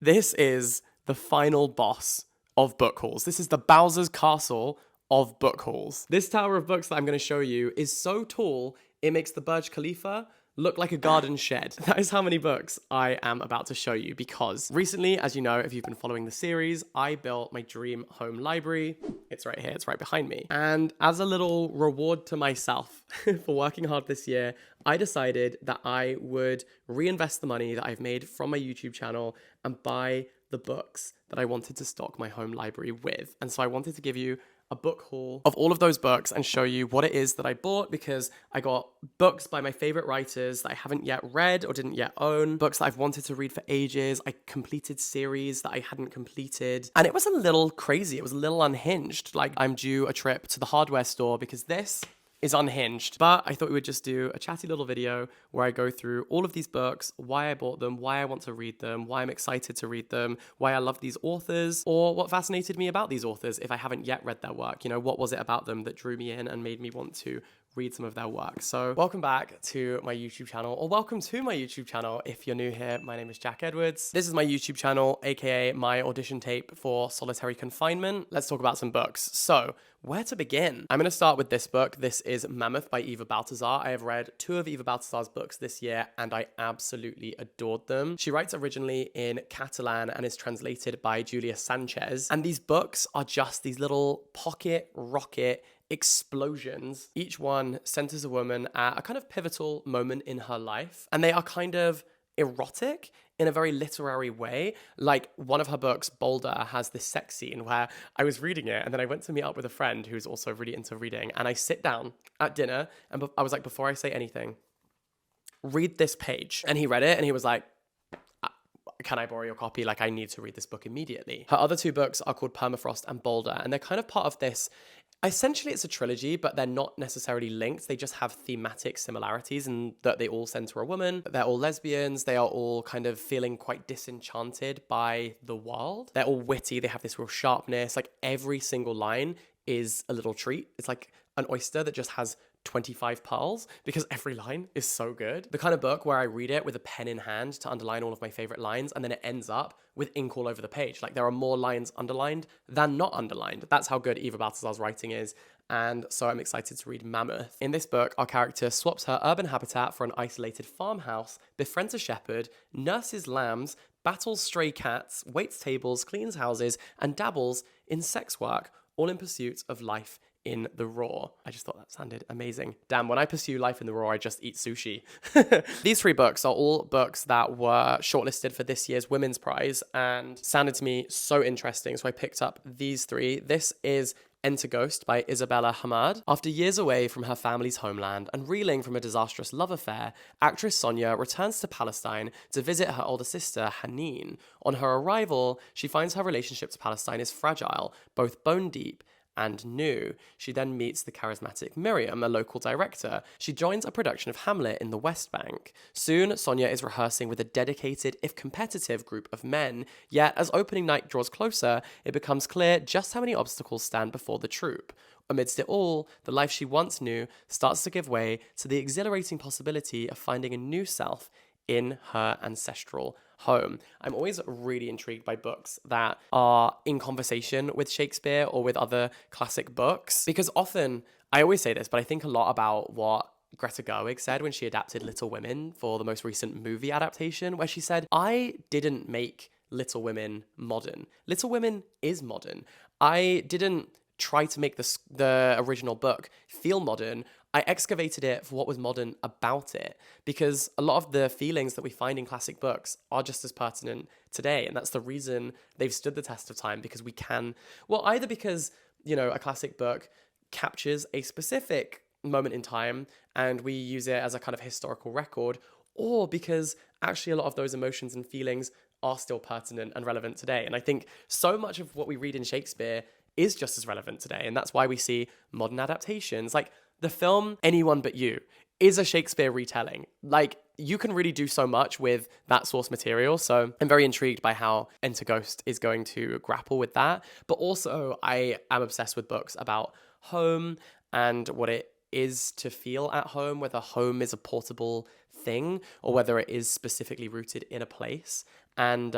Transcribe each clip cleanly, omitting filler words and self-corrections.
This is the final boss of book hauls. This is the Bowser's Castle of book hauls. This tower of books that I'm going to show you is so tall, it makes the Burj Khalifa look like a garden shed. That is how many books I am about to show you, because recently, as you know, if you've been following the series, I built my dream home library. It's right here, it's right behind me. And as a little reward to myself for working hard this year, I decided that I would reinvest the money that I've made from my YouTube channel and buy the books that I wanted to stock my home library with. And so I wanted to give you a book haul of all of those books and show you what it is that I bought, because I got books by my favorite writers that I haven't yet read or didn't yet own, books that I've wanted to read for ages. I completed series that I hadn't completed, and it was a little crazy. It was a little unhinged. Like, I'm due a trip to the hardware store because this is unhinged. But I thought we would just do a chatty little video where I go through all of these books, why I bought them, why I want to read them, why I'm excited to read them, why I love these authors, or what fascinated me about these authors if I haven't yet read their work. You know, what was it about them that drew me in and made me want to read some of their work? So welcome back to my YouTube channel, or welcome to my YouTube channel if you're new here. My name is Jack Edwards. This is my YouTube channel, aka my audition tape for solitary confinement. Let's talk about some books. So where to begin? I'm going to start with this book. This is Mammoth by Eva Baltazar. I have read 2 of Eva Baltazar's books this year and I absolutely adored them. She writes originally in Catalan and is translated by Julia Sanchez. And these books are just these little pocket rocket explosions. Each one centers a woman at a kind of pivotal moment in her life, and they are kind of erotic in a very literary way. Like, one of her books, Boulder, has this sex scene where I was reading it and then I went to meet up with a friend who's also really into reading, and I sit down at dinner and I was like, before I say anything, read this page. And he read it and he was like, can I borrow your copy? Like, I need to read this book immediately. Her other 2 books are called Permafrost and Boulder, and they're kind of part of this. Essentially, it's a trilogy, but they're not necessarily linked. They just have thematic similarities in that they all center a woman. They're all lesbians. They are all kind of feeling quite disenchanted by the world. They're all witty. They have this real sharpness. Like, every single line is a little treat. It's like an oyster that just has 25 pearls, because every line is so good. The kind of book where I read it with a pen in hand to underline all of my favorite lines, and then it ends up with ink all over the page. Like, there are more lines underlined than not underlined. That's how good Eva Baltazar's writing is. And so I'm excited to read Mammoth. In this book, our character swaps her urban habitat for an isolated farmhouse, befriends a shepherd, nurses lambs, battles stray cats, waits tables, cleans houses, and dabbles in sex work, all in pursuit of life in the raw. I just thought that sounded amazing. Damn, when I pursue life in the raw, I just eat sushi. These 3 books are all books that were shortlisted for this year's Women's Prize and sounded to me so interesting. So I picked up these 3. This is Enter Ghost by Isabella Hamad. After years away from her family's homeland and reeling from a disastrous love affair, actress Sonia returns to Palestine to visit her older sister, Haneen. On her arrival, she finds her relationship to Palestine is fragile, both bone deep and new. She then meets the charismatic Miriam, a local director. She joins a production of Hamlet in the West Bank. Soon, Sonia is rehearsing with a dedicated, if competitive, group of men. Yet, as opening night draws closer, it becomes clear just how many obstacles stand before the troupe. Amidst it all, the life she once knew starts to give way to the exhilarating possibility of finding a new self in her ancestral home. I'm always really intrigued by books that are in conversation with Shakespeare or with other classic books, because often, I always say this, but I think a lot about what Greta Gerwig said when she adapted Little Women for the most recent movie adaptation, where she said, I didn't make Little Women modern. Little Women is modern. I didn't try to make the original book feel modern. I excavated it for what was modern about it, because a lot of the feelings that we find in classic books are just as pertinent today. And that's the reason they've stood the test of time, because we can, well, either because, you know, a classic book captures a specific moment in time and we use it as a kind of historical record, or because actually a lot of those emotions and feelings are still pertinent and relevant today. And I think so much of what we read in Shakespeare is just as relevant today. And that's why we see modern adaptations. Like, the film Anyone But You is a Shakespeare retelling. Like, you can really do so much with that source material. So I'm very intrigued by how Enter Ghost is going to grapple with that. But also, I am obsessed with books about home and what it is to feel at home, whether home is a portable thing or whether it is specifically rooted in a place. And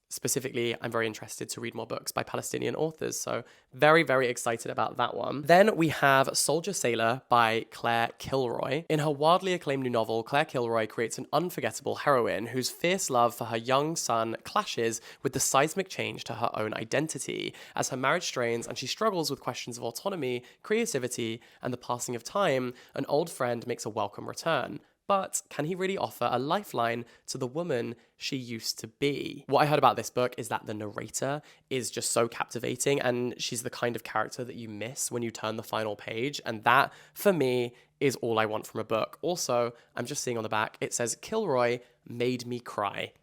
specifically, I'm very interested to read more books by Palestinian authors. So very, very excited about that one. Then we have Soldier Sailor by Claire Kilroy. In her wildly acclaimed new novel, Claire Kilroy creates an unforgettable heroine whose fierce love for her young son clashes with the seismic change to her own identity. As her marriage strains and she struggles with questions of autonomy, creativity, and the passing of time, an old friend makes a welcome return. But can he really offer a lifeline to the woman she used to be? What I heard about this book is that the narrator is just so captivating, and she's the kind of character that you miss when you turn the final page. And that, for me, is all I want from a book. Also, I'm just seeing on the back, it says, Kilroy made me cry.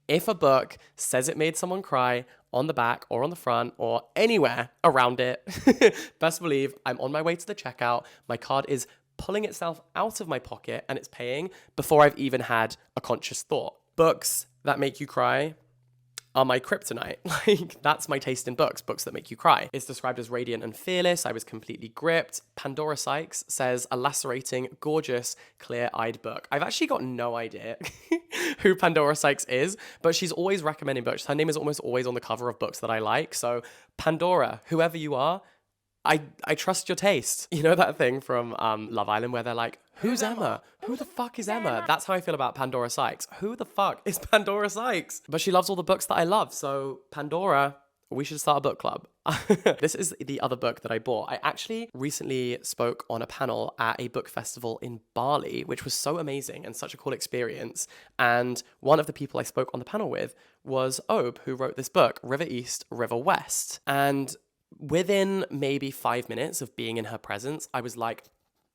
If a book says it made someone cry on the back or on the front or anywhere around it, best believe I'm on my way to the checkout. My card is pulling itself out of my pocket and it's paying before I've even had a conscious thought. Books that make you cry are my kryptonite. Like, that's my taste in books that make you cry. It's described as radiant and fearless. I was completely gripped. Pandora Sykes says, a lacerating, gorgeous, clear-eyed book. I've actually got no idea who Pandora Sykes is, but she's always recommending books. Her name is almost always on the cover of books that I like. So Pandora, whoever you are, I trust your taste. You know that thing from Love Island where they're like, who's Emma? Who the fuck is Emma? That's how I feel about Pandora Sykes. Who the fuck is Pandora Sykes? But she loves all the books that I love. So Pandora, we should start a book club. This is the other book that I bought. I actually recently spoke on a panel at a book festival in Bali, which was so amazing and such a cool experience. And one of the people I spoke on the panel with was Obe, who wrote this book, River East, River West. And within maybe 5 minutes of being in her presence, I was like,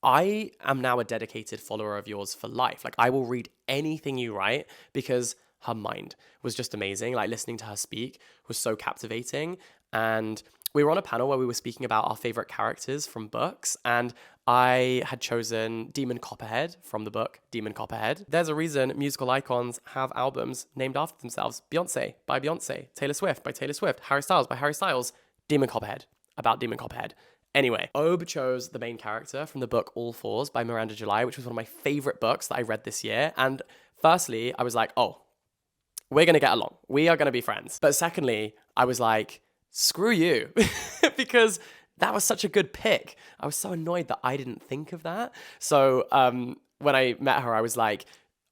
I am now a dedicated follower of yours for life. Like, I will read anything you write because her mind was just amazing. Like, listening to her speak was so captivating. And we were on a panel where we were speaking about our favorite characters from books. And I had chosen Demon Copperhead from the book Demon Copperhead. There's a reason musical icons have albums named after themselves. Beyonce by Beyonce, Taylor Swift by Taylor Swift, Harry Styles by Harry Styles. Demon Copperhead, about Demon Copperhead. Anyway, Obe chose the main character from the book All Fours by Miranda July, which was one of my favorite books that I read this year. And firstly, I was like, oh, we're going to get along. We are going to be friends. But secondly, I was like, screw you, because that was such a good pick. I was so annoyed that I didn't think of that. So when I met her, I was like,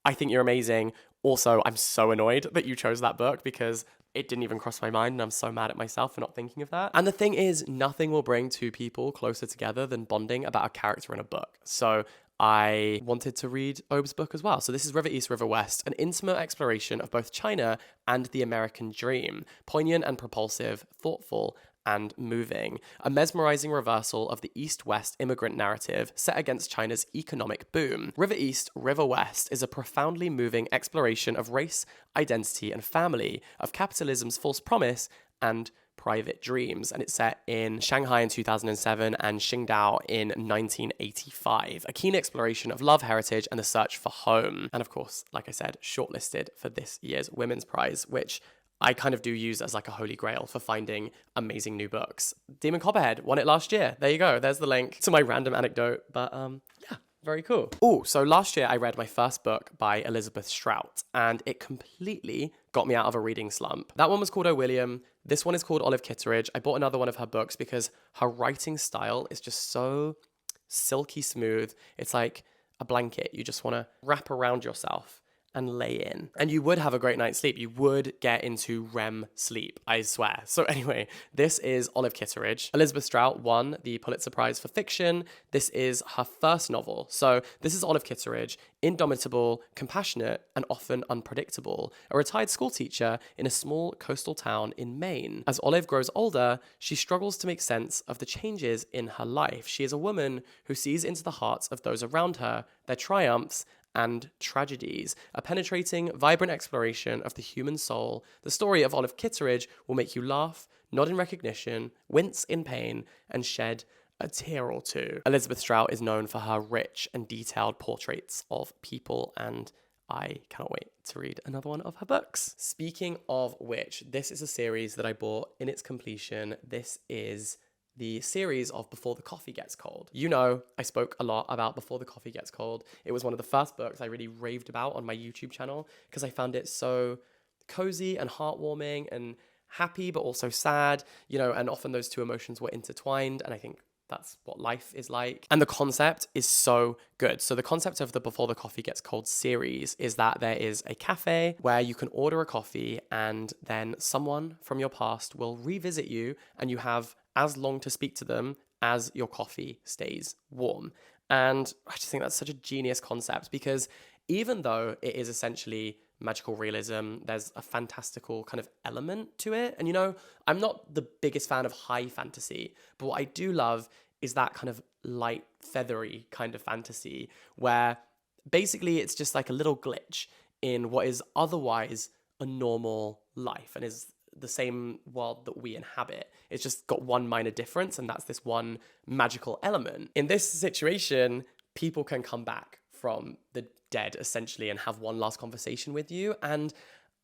I think you're amazing. Also, I'm so annoyed that you chose that book because it didn't even cross my mind, and I'm so mad at myself for not thinking of that. And the thing is, nothing will bring two people closer together than bonding about a character in a book. So I wanted to read Obe's book as well. So this is River East, River West, an intimate exploration of both China and the American dream. Poignant and propulsive, thoughtful and moving. A mesmerizing reversal of the East-West immigrant narrative set against China's economic boom. River East, River West is a profoundly moving exploration of race, identity, and family, of capitalism's false promise and private dreams. And it's set in Shanghai in 2007 and Qingdao in 1985. A keen exploration of love, heritage, and the search for home. And of course, like I said, shortlisted for this year's Women's Prize, which I kind of do use as like a holy grail for finding amazing new books. Demon Copperhead won it last year. There you go. There's the link to my random anecdote. But yeah, very cool. Oh, so last year I read my first book by Elizabeth Strout, and it completely got me out of a reading slump. That one was called O. William. This one is called Olive Kitteridge. I bought another one of her books because her writing style is just so silky smooth. It's like a blanket you just want to wrap around yourself and lay in. And you would have a great night's sleep. You would get into REM sleep, I swear. So anyway, this is Olive Kitteridge. Elizabeth Strout won the Pulitzer Prize for fiction. This is her first novel. So this is Olive Kitteridge, indomitable, compassionate, and often unpredictable. A retired schoolteacher in a small coastal town in Maine. As Olive grows older, she struggles to make sense of the changes in her life. She is a woman who sees into the hearts of those around her, their triumphs, and tragedies. A penetrating, vibrant exploration of the human soul. The story of Olive Kitteridge will make you laugh, nod in recognition, wince in pain, and shed a tear or two. Elizabeth Strout is known for her rich and detailed portraits of people, and I cannot wait to read another one of her books. Speaking of which, this is a series that I bought in its completion. This is the series of Before the Coffee Gets Cold. You know, I spoke a lot about Before the Coffee Gets Cold. It was one of the first books I really raved about on my YouTube channel because I found it so cozy and heartwarming and happy, but also sad, you know, and often those two emotions were intertwined. And I think that's what life is like. And the concept is so good. So the concept of the Before the Coffee Gets Cold series is that there is a cafe where you can order a coffee and then someone from your past will revisit you and you have as long to speak to them as your coffee stays warm. And I just think that's such a genius concept because even though it is essentially magical realism, there's a fantastical kind of element to it. And, you know, I'm not the biggest fan of high fantasy, but what I do love is that kind of light, feathery kind of fantasy where basically it's just like a little glitch in what is otherwise a normal life and is the same world that we inhabit. It's just got one minor difference, and that's this one magical element. In this situation, people can come back from the dead essentially and have one last conversation with you. And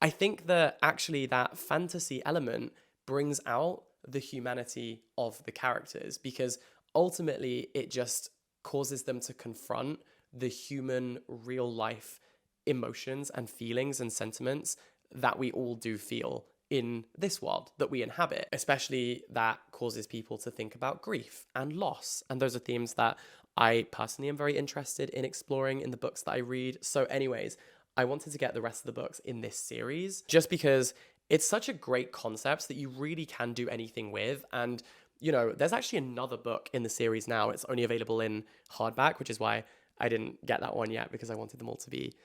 I think that actually that fantasy element brings out the humanity of the characters because ultimately it just causes them to confront the human real life emotions and feelings and sentiments that we all do feel in this world that we inhabit, especially that causes people to think about grief and loss. And those are themes that I personally am very interested in exploring in the books that I read. So anyways, I wanted to get the rest of the books in this series just because it's such a great concept that you really can do anything with. And, you know, there's actually another book in the series now. It's only available in hardback, which is why I didn't get that one yet because I wanted them all to be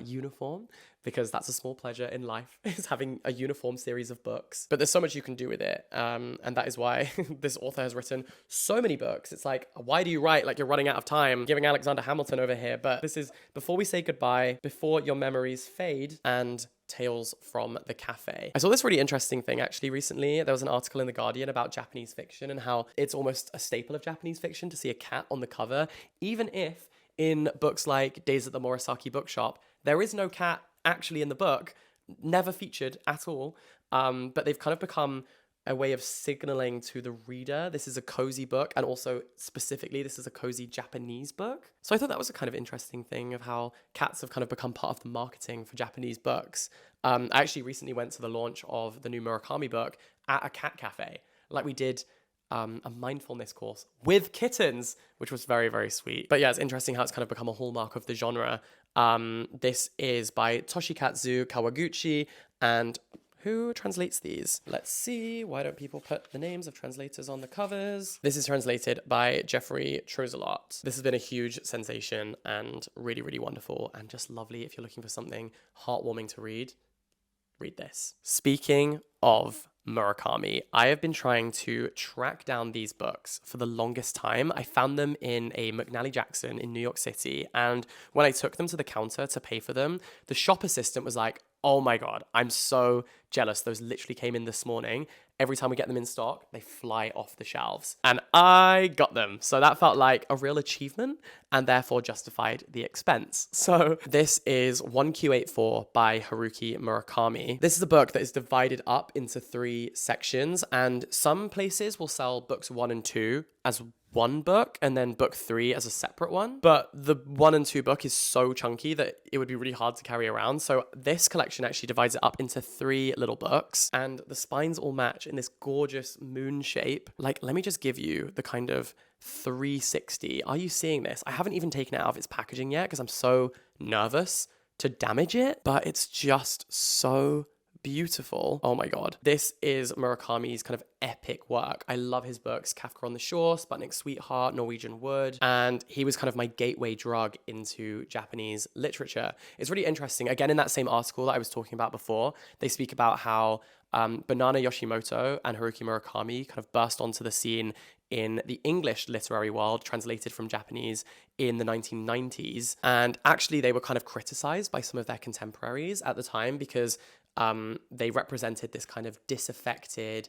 uniform, because that's a small pleasure in life is having a uniform series of books. But there's so much you can do with it, and that is why this author has written so many books. It's like, why do you write like you're running out of time, giving Alexander Hamilton over here? But this is Before We Say Goodbye, Before Your Memories Fade, and Tales from the Cafe. I saw this really interesting thing actually recently. There was an article in The Guardian about Japanese fiction and how it's almost a staple of Japanese fiction to see a cat on the cover, even if in books like Days at the Morisaki Bookshop, there is no cat actually in the book, never featured at all. But they've kind of become a way of signaling to the reader, this is a cozy book, and also specifically, this is a cozy Japanese book. So I thought that was a kind of interesting thing of how cats have kind of become part of the marketing for Japanese books. I actually recently went to the launch of the new Murakami book at a cat cafe, like we did a mindfulness course with kittens, which was very, very sweet. But yeah, it's interesting how it's kind of become a hallmark of the genre. This is by Toshikatsu Kawaguchi, and who translates these? Let's see. Why don't people put the names of translators on the covers? This is translated by Jeffrey Trozelot. This has been a huge sensation and really, really wonderful and just lovely. If you're looking for something heartwarming to read, read this. Speaking of Murakami, I have been trying to track down these books for the longest time. I found them in a McNally Jackson in New York City, and when I took them to the counter to pay for them, the shop assistant was like, oh my God, I'm so jealous. Those literally came in this morning. Every time we get them in stock, they fly off the shelves. And I got them. So that felt like a real achievement and therefore justified the expense. So this is 1Q84 by Haruki Murakami. This is a book that is divided up into 3 sections, and some places will sell books 1 and 2 as one book and then book 3 as a separate one. But the 1 and 2 book is so chunky that it would be really hard to carry around. So this collection actually divides it up into 3 little books, and the spines all match in this gorgeous moon shape. Like, let me just give you the kind of 360. Are you seeing this? I haven't even taken it out of its packaging yet because I'm so nervous to damage it, but it's just so beautiful. Oh my God. This is Murakami's kind of epic work. I love his books, Kafka on the Shore, Sputnik Sweetheart, Norwegian Wood, and he was kind of my gateway drug into Japanese literature. It's really interesting. Again, in that same article that I was talking about before, they speak about how Banana Yoshimoto and Haruki Murakami kind of burst onto the scene in the English literary world, translated from Japanese in the 1990s. And actually, they were kind of criticized by some of their contemporaries at the time because they represented this kind of disaffected,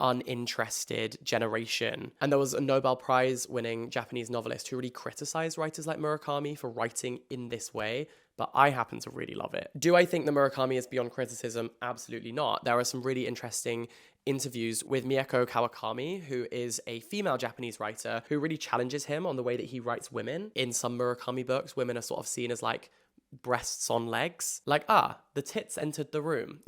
uninterested generation. And there was a Nobel Prize winning Japanese novelist who really criticized writers like Murakami for writing in this way, but I happen to really love it. Do I think that Murakami is beyond criticism? Absolutely not. There are some really interesting interviews with Mieko Kawakami, who is a female Japanese writer who really challenges him on the way that he writes women. In some Murakami books, women are sort of seen as like breasts on legs. Like, the tits entered the room,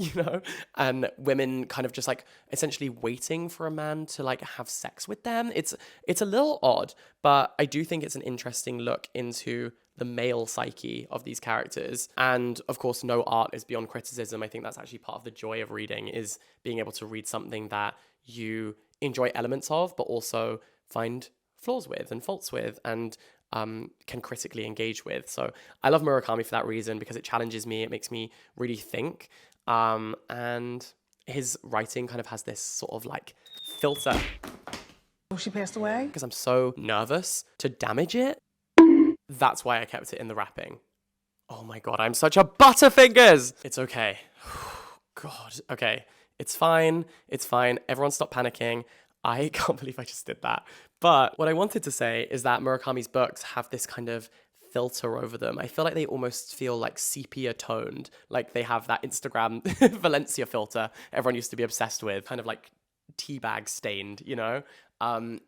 and women kind of just like essentially waiting for a man to like have sex with them. It's a little odd, but I do think it's an interesting look into the male psyche of these characters. And of course, no art is beyond criticism. I think that's actually part of the joy of reading, is being able to read something that you enjoy elements of, but also find flaws with and faults with, and can critically engage with. So I love Murakami for that reason, because it challenges me, it makes me really think, and his writing kind of has this sort of like filter. Oh, she passed away? Because I'm so nervous to damage it. That's why I kept it in the wrapping. Oh my god, I'm such a butterfingers! It's okay. God, okay. It's fine. It's fine. Everyone stop panicking. I can't believe I just did that. But what I wanted to say is that Murakami's books have this kind of filter over them. I feel like they almost feel like sepia toned. Like they have that Instagram Valencia filter everyone used to be obsessed with, kind of like teabag stained,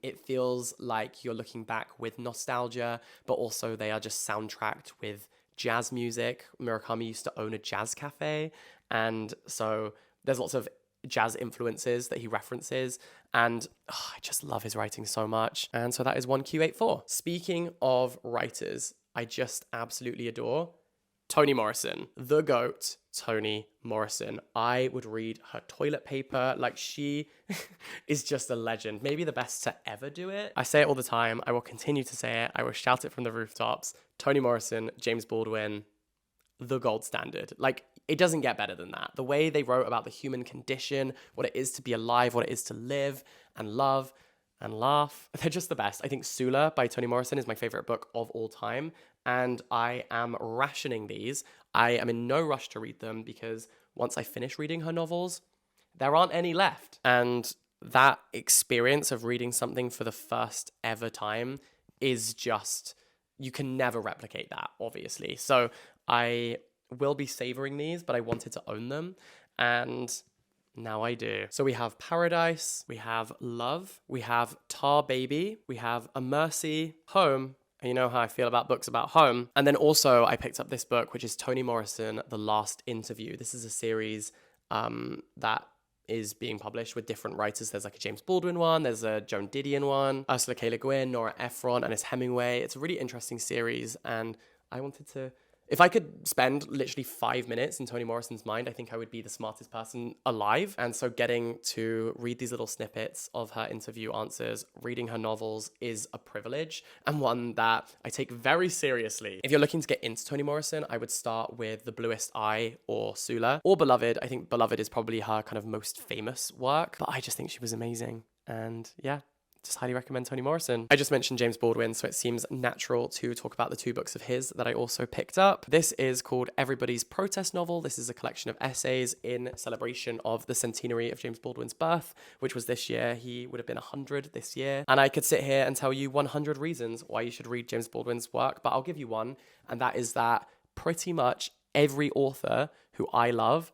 It feels like you're looking back with nostalgia, but also they are just soundtracked with jazz music. Murakami used to own a jazz cafe, and so there's lots of jazz influences that he references, and I just love his writing so much. And so that is 1Q84. Speaking of writers, I just absolutely adore Toni Morrison, the GOAT, Toni Morrison. I would read her toilet paper. Like, she is just a legend. Maybe the best to ever do it. I say it all the time. I will continue to say it. I will shout it from the rooftops. Toni Morrison, James Baldwin, the gold standard. Like, it doesn't get better than that. The way they wrote about the human condition, what it is to be alive, what it is to live and love and laugh. They're just the best. I think Sula by Toni Morrison is my favorite book of all time, and I am rationing these. I am in no rush to read them, because once I finish reading her novels, there aren't any left. And that experience of reading something for the first ever time is just, you can never replicate that, obviously. So I will be savoring these, but I wanted to own them, and now I do. So we have Paradise, we have Love, we have Tar Baby, we have A Mercy, Home, and you know how I feel about books about home. And then also I picked up this book, which is Toni Morrison, The Last Interview. This is a series that is being published with different writers. There's like a James Baldwin one, there's a Joan Didion one, Ursula K. Le Guin, Nora Ephron, and it's Hemingway. It's a really interesting series, and I wanted to... If I could spend literally 5 minutes in Toni Morrison's mind, I think I would be the smartest person alive. And so getting to read these little snippets of her interview answers, reading her novels, is a privilege, and one that I take very seriously. If you're looking to get into Toni Morrison, I would start with The Bluest Eye or Sula, or Beloved. I think Beloved is probably her kind of most famous work, but I just think she was amazing. And yeah, just highly recommend Toni Morrison. I just mentioned James Baldwin, so it seems natural to talk about the 2 books of his that I also picked up. This is called Everybody's Protest Novel. This is a collection of essays in celebration of the centenary of James Baldwin's birth, which was this year. He would have been 100 this year. And I could sit here and tell you 100 reasons why you should read James Baldwin's work, but I'll give you one, and that is that pretty much every author who I love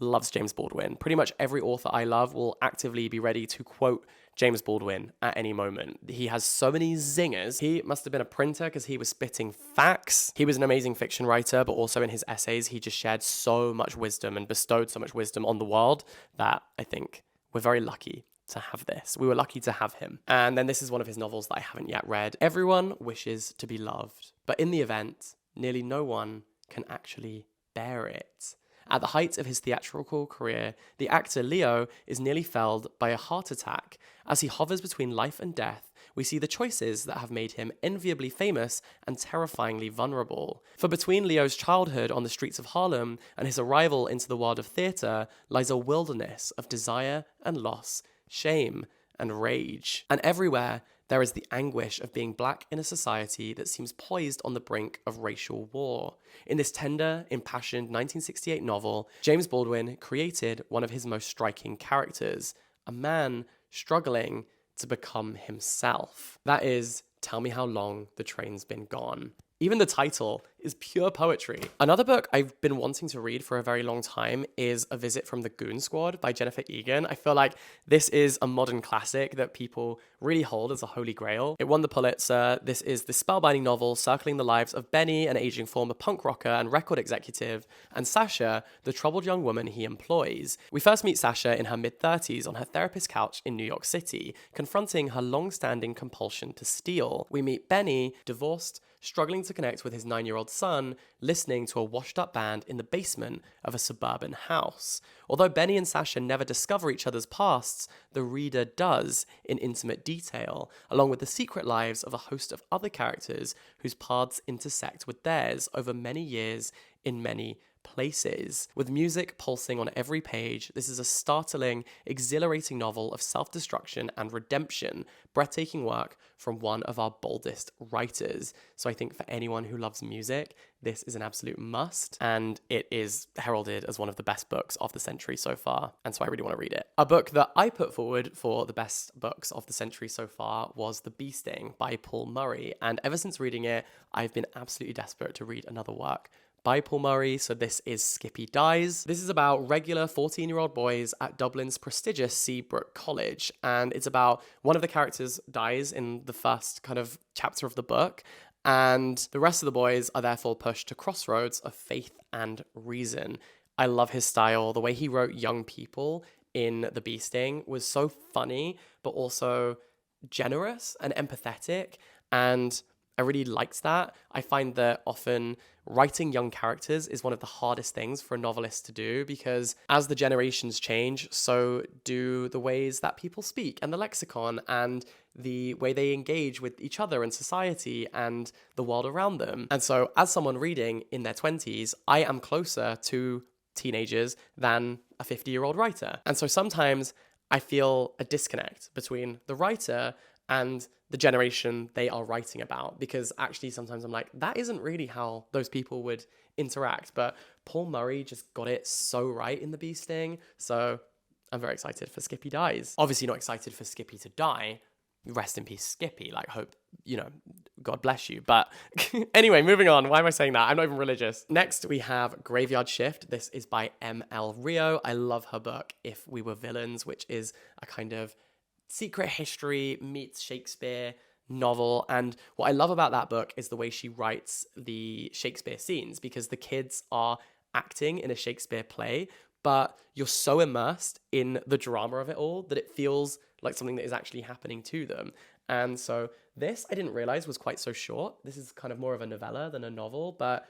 loves James Baldwin. Pretty much every author I love will actively be ready to quote James Baldwin at any moment. He has so many zingers. He must have been a printer, because he was spitting facts. He was an amazing fiction writer, but also in his essays, he just shared so much wisdom and bestowed so much wisdom on the world that I think we're very lucky to have this. We were lucky to have him. And then this is one of his novels that I haven't yet read. Everyone wishes to be loved, but in the event, nearly no one can actually bear it. At the height of his theatrical career, the actor Leo is nearly felled by a heart attack. As he hovers between life and death, we see the choices that have made him enviably famous and terrifyingly vulnerable. For between Leo's childhood on the streets of Harlem and his arrival into the world of theatre lies a wilderness of desire and loss, shame and rage. And everywhere, there is the anguish of being black in a society that seems poised on the brink of racial war. In this tender, impassioned 1968 novel, James Baldwin created one of his most striking characters, a man struggling to become himself. That is, tell me how long the train's been gone. Even the title is pure poetry. Another book I've been wanting to read for a very long time is A Visit from the Goon Squad by Jennifer Egan. I feel like this is a modern classic that people really hold as a holy grail. It won the Pulitzer. This is the spellbinding novel circling the lives of Benny, an aging former punk rocker and record executive, and Sasha, the troubled young woman he employs. We first meet Sasha in her mid-30s on her therapist's couch in New York City, confronting her long-standing compulsion to steal. We meet Benny, divorced, struggling to connect with his 9-year-old son, listening to a washed-up band in the basement of a suburban house. Although Benny and Sasha never discover each other's pasts, the reader does in intimate detail, along with the secret lives of a host of other characters whose paths intersect with theirs over many years in many places. With music pulsing on every page, this is a startling, exhilarating novel of self-destruction and redemption, breathtaking work from one of our boldest writers. So I think for anyone who loves music, this is an absolute must, and it is heralded as one of the best books of the century so far, and so I really want to read it. A book that I put forward for the best books of the century so far was The Bee Sting by Paul Murray, and ever since reading it, I've been absolutely desperate to read another work by Paul Murray. So this is Skippy Dies. This is about regular 14-year-old boys at Dublin's prestigious Seabrook College, and it's about one of the characters dies in the first kind of chapter of the book, and the rest of the boys are therefore pushed to crossroads of faith and reason. I love his style. The way he wrote young people in The Bee Sting was so funny, but also generous and empathetic, and I really liked that. I find that often writing young characters is one of the hardest things for a novelist to do, because as the generations change, so do the ways that people speak and the lexicon and the way they engage with each other and society and the world around them. And so as someone reading in their 20s, I am closer to teenagers than a 50-year-old writer. And so sometimes I feel a disconnect between the writer and the generation they are writing about, because actually sometimes I'm like, that isn't really how those people would interact. But Paul Murray just got it so right in The Bee Sting. So I'm very excited for Skippy Dies. Obviously not excited for Skippy to die. Rest in peace, Skippy. Like, hope, God bless you. But anyway, moving on. Why am I saying that? I'm not even religious. Next, we have Graveyard Shift. This is by M.L. Rio. I love her book, If We Were Villains, which is a kind of secret history meets Shakespeare novel. And what I love about that book is the way she writes the Shakespeare scenes, because the kids are acting in a Shakespeare play, but you're so immersed in the drama of it all that it feels like something that is actually happening to them. And so this, I didn't realize, was quite so short. This is kind of more of a novella than a novel, but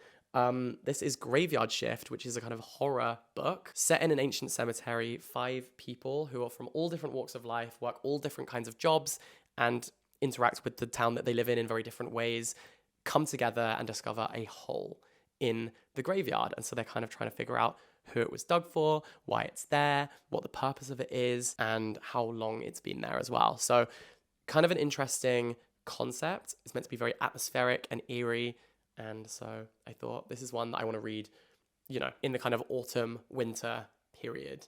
this is Graveyard Shift, which is a kind of horror book set in an ancient cemetery. 5 people who are from all different walks of life, work all different kinds of jobs, and interact with the town that they live in very different ways, come together and discover a hole in the graveyard. And so they're kind of trying to figure out who it was dug for, why it's there, what the purpose of it is, and how long it's been there as well. So kind of an interesting concept. It's meant to be very atmospheric and eerie. And so I thought this is one that I want to read, in the kind of autumn, winter period.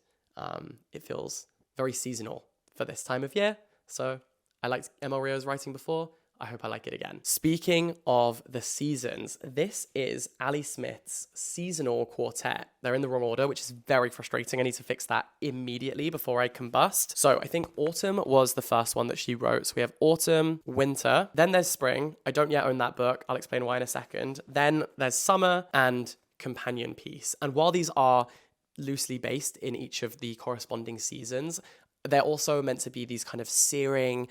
It feels very seasonal for this time of year. So I liked M.L. Rio's writing before. I hope I like it again. Speaking of the seasons, this is Ali Smith's seasonal quartet. They're in the wrong order, which is very frustrating. I need to fix that immediately before I combust. So I think autumn was the first one that she wrote. So we have autumn, winter, then there's spring. I don't yet own that book. I'll explain why in a second. Then there's summer and companion piece. And while these are loosely based in each of the corresponding seasons, they're also meant to be these kind of searing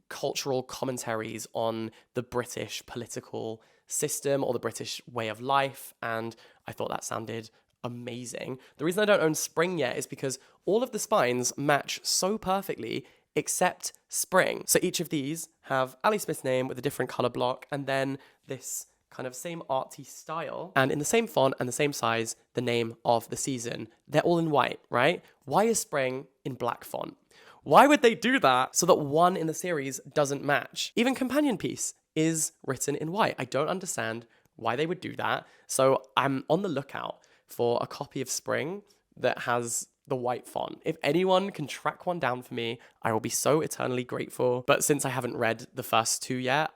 cultural commentaries on the British political system or the British way of life, and I thought that sounded amazing. The reason I don't own spring yet is because all of the spines match so perfectly except spring. So each of these have Ali Smith's name with a different color block, and then this kind of same arty style, and in the same font and the same size, the name of the season. They're all in white, right? Why is spring in black font? Why would they do that so that one in the series doesn't match? Even companion piece is written in white. I don't understand why they would do that. So I'm on the lookout for a copy of Spring that has the white font. If anyone can track one down for me, I will be so eternally grateful. But since I haven't read the first 2 yet,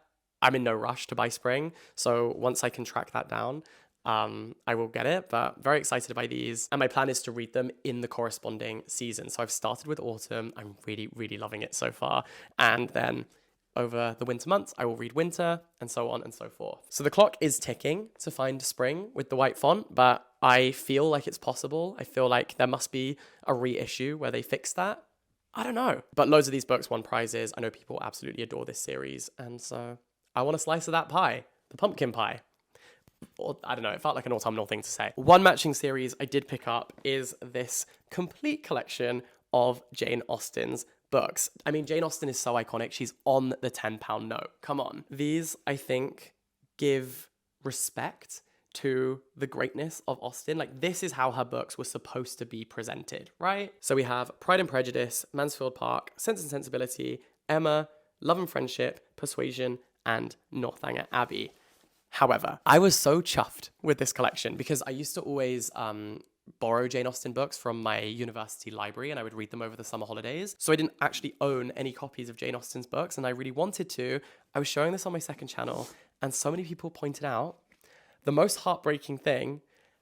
I'm in no rush to buy spring. So once I can track that down, I will get it, but very excited by these. And my plan is to read them in the corresponding season. So I've started with autumn. I'm really, really loving it so far. And then over the winter months, I will read winter and so on and so forth. So the clock is ticking to find spring with the white font, but I feel like it's possible. I feel like there must be a reissue where they fix that. I don't know. But loads of these books won prizes. I know people absolutely adore this series. And so I want a slice of that pie, the pumpkin pie. Or, I don't know, it felt like an autumnal thing to say. One matching series I did pick up is this complete collection of Jane Austen's books. I mean, Jane Austen is so iconic. She's on the £10 note. Come on. These, I think, give respect to the greatness of Austen. Like, this is how her books were supposed to be presented, right? So we have Pride and Prejudice, Mansfield Park, Sense and Sensibility, Emma, Love and Friendship, Persuasion, and Northanger Abbey. However, I was so chuffed with this collection because I used to always borrow Jane Austen books from my university library and I would read them over the summer holidays. So I didn't actually own any copies of Jane Austen's books and I really wanted to. I was showing this on my second channel and so many people pointed out the most heartbreaking thing,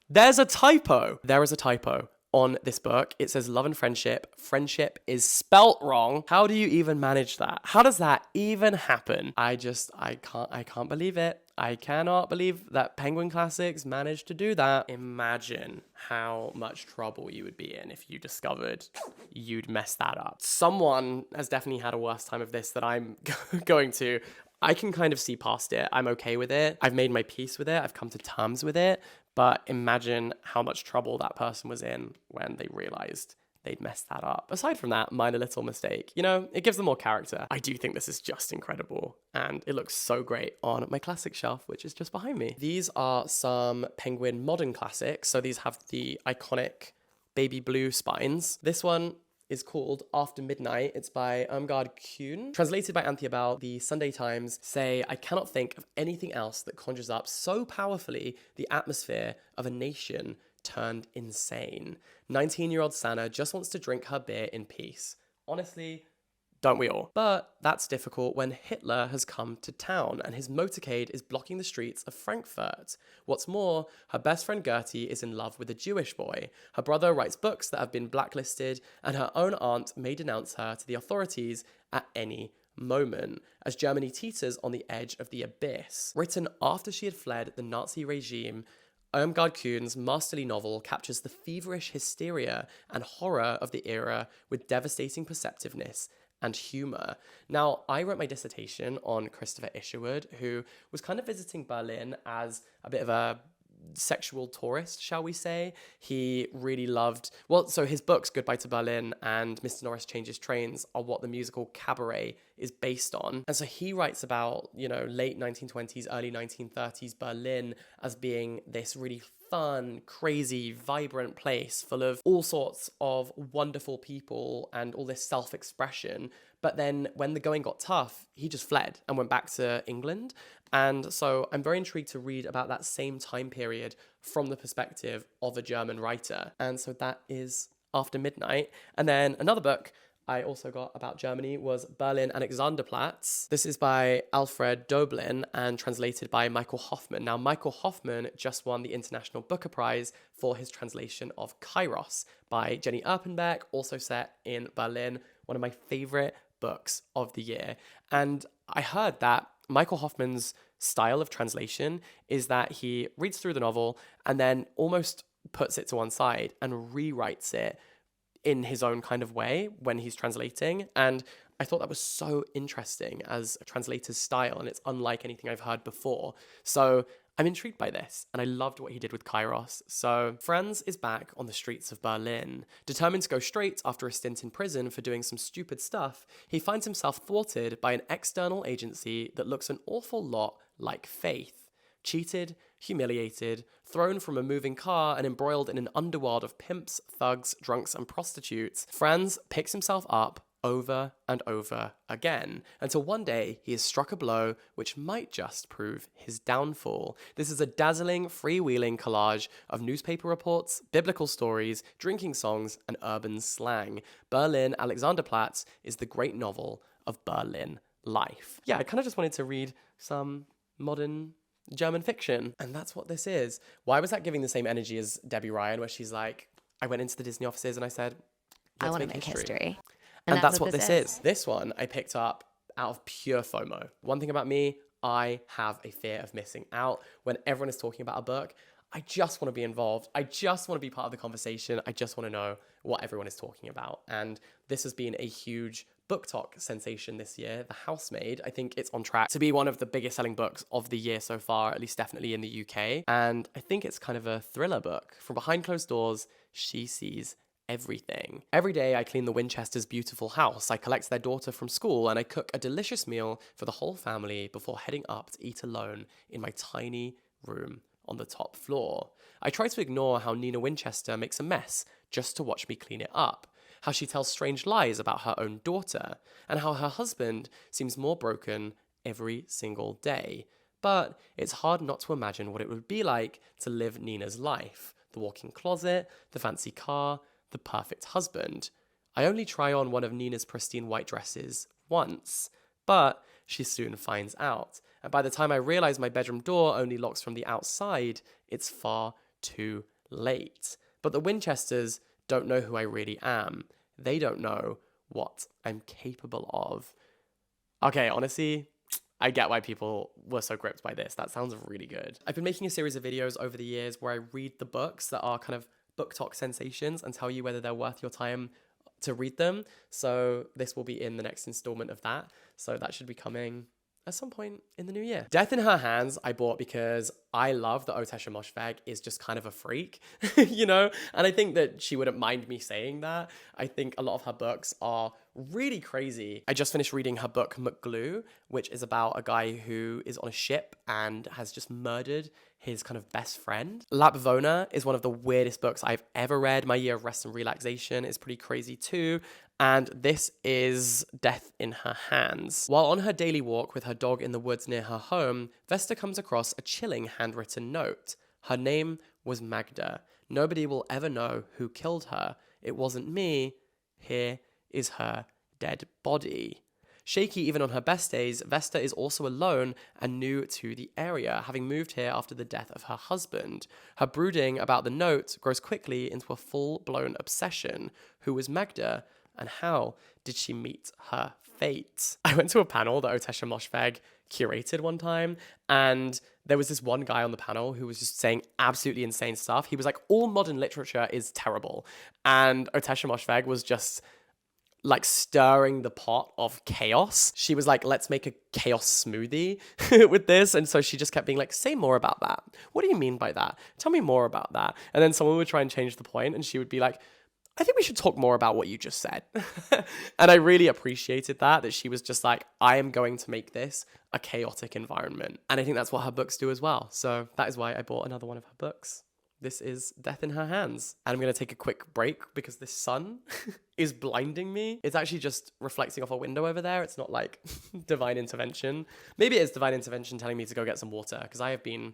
there's a typo. There is a typo on this book. It says Love and Friendship. Friendship is spelt wrong. How do you even manage that? How does that even happen? I can't believe it. I cannot believe that Penguin Classics managed to do that. Imagine how much trouble you would be in if you discovered you'd messed that up. Someone has definitely had a worse time of this than I'm going to. I can kind of see past it. I'm okay with it. I've made my peace with it. I've come to terms with it. But imagine how much trouble that person was in when they realized they'd messed that up. Aside from that, minor little mistake. You know, it gives them more character. I do think this is just incredible. And it looks so great on my classic shelf, which is just behind me. These are some Penguin modern classics. So these have the iconic baby blue spines. This one is called After Midnight. It's by Irmgard Kuhn. Translated by Anthea Bell, the Sunday Times say, I cannot think of anything else that conjures up so powerfully the atmosphere of a nation turned insane. 19-year-old Sanna just wants to drink her beer in peace. Honestly, don't we all? But that's difficult when Hitler has come to town and his motorcade is blocking the streets of Frankfurt. What's more, her best friend Gertie is in love with a Jewish boy. Her brother writes books that have been blacklisted and her own aunt may denounce her to the authorities at any moment, as Germany teeters on the edge of the abyss. Written after she had fled the Nazi regime, Irmgard Kuhn's masterly novel captures the feverish hysteria and horror of the era with devastating perceptiveness and humor. Now, I wrote my dissertation on Christopher Isherwood, who was kind of visiting Berlin as a bit of a sexual tourist, shall we say. He really loved, so his books, Goodbye to Berlin and Mr. Norris Changes Trains, are what the musical Cabaret is based on. And so he writes about, late 1920s, early 1930s Berlin as being this really fun, crazy, vibrant place full of all sorts of wonderful people and all this self-expression. But then when the going got tough, he just fled and went back to England. And so I'm very intrigued to read about that same time period from the perspective of a German writer. And so that is After Midnight. And then another book I also got about Germany was Berlin Alexanderplatz. This is by Alfred Doblin and translated by Michael Hoffman. Now, Michael Hoffman just won the International Booker Prize for his translation of Kairos by Jenny Erpenbeck, also set in Berlin, one of my favorite books of the year. And I heard that Michael Hoffman's style of translation is that he reads through the novel and then almost puts it to one side and rewrites it in his own kind of way when he's translating. And I thought that was so interesting as a translator's style, and it's unlike anything I've heard before. So I'm intrigued by this, and I loved what he did with Kairos. So Franz is back on the streets of Berlin. Determined to go straight after a stint in prison for doing some stupid stuff, he finds himself thwarted by an external agency that looks an awful lot like Faith. Cheated, humiliated, thrown from a moving car and embroiled in an underworld of pimps, thugs, drunks and prostitutes, Franz picks himself up over and over again, until one day he is struck a blow which might just prove his downfall. This is a dazzling, freewheeling collage of newspaper reports, biblical stories, drinking songs, and urban slang. Berlin Alexanderplatz is the great novel of Berlin life. Yeah, I kind of just wanted to read some modern German fiction. And that's what this is. Why was that giving the same energy as Debbie Ryan, where she's like, I went into the Disney offices and I said, I let's want to make make history. history. And that's what this is. This one I picked up out of pure FOMO. One thing about me, I have a fear of missing out. When everyone is talking about a book, I just want to be involved. I just want to be part of the conversation. I just want to know what everyone is talking about. And this has been a huge book talk sensation this year. The Housemaid, I think it's on track to be one of the biggest selling books of the year so far, at least definitely in the UK. And I think it's kind of a thriller book. From behind closed doors, she sees everything. Every day I clean the Winchesters' beautiful house, I collect their daughter from school, and I cook a delicious meal for the whole family before heading up to eat alone in my tiny room on the top floor. I try to ignore how Nina Winchester makes a mess just to watch me clean it up, how she tells strange lies about her own daughter, and how her husband seems more broken every single day. But it's hard not to imagine what it would be like to live Nina's life. The walk-in closet, the fancy car, the perfect husband. I only try on one of Nina's pristine white dresses once, but she soon finds out. And by the time I realize my bedroom door only locks from the outside, it's far too late. But the Winchesters don't know who I really am. They don't know what I'm capable of. Okay, honestly, I get why people were so gripped by this. That sounds really good. I've been making a series of videos over the years where I read the books that are kind of book talk sensations and tell you whether they're worth your time to read them. So this will be in the next installment of that. So that should be coming at some point in the new year. Death in Her Hands I bought because I love that Otesha Moshfegh is just kind of a freak, you know? And I think that she wouldn't mind me saying that. I think a lot of her books are really crazy. I just finished reading her book McGlue, which is about a guy who is on a ship and has just murdered his kind of best friend. Lapvona is one of the weirdest books I've ever read. My Year of Rest and Relaxation is pretty crazy too. And this is Death in Her Hands. While on her daily walk with her dog in the woods near her home, Vesta comes across a chilling handwritten note. Her name was Magda. Nobody will ever know who killed her. It wasn't me. Here is her dead body. Shaky even on her best days, Vesta is also alone and new to the area, having moved here after the death of her husband. Her brooding about the note grows quickly into a full-blown obsession. Who was Magda, and how did she meet her fate? I went to a panel that Otesha Moshfegh curated one time, and there was this one guy on the panel who was just saying absolutely insane stuff. He was like, all modern literature is terrible. And Otesha Moshfegh was just like stirring the pot of chaos. She was like, let's make a chaos smoothie with this. And so she just kept being like, say more about that. What do you mean by that? Tell me more about that. And then someone would try and change the point and she would be like, I think we should talk more about what you just said. And I really appreciated that she was just like, I am going to make this a chaotic environment. And I think that's what her books do as well. So that is why I bought another one of her books. This is Death in Her Hands. And I'm going to take a quick break because the sun is blinding me. It's actually just reflecting off a window over there. It's not like divine intervention. Maybe it is divine intervention telling me to go get some water because I have been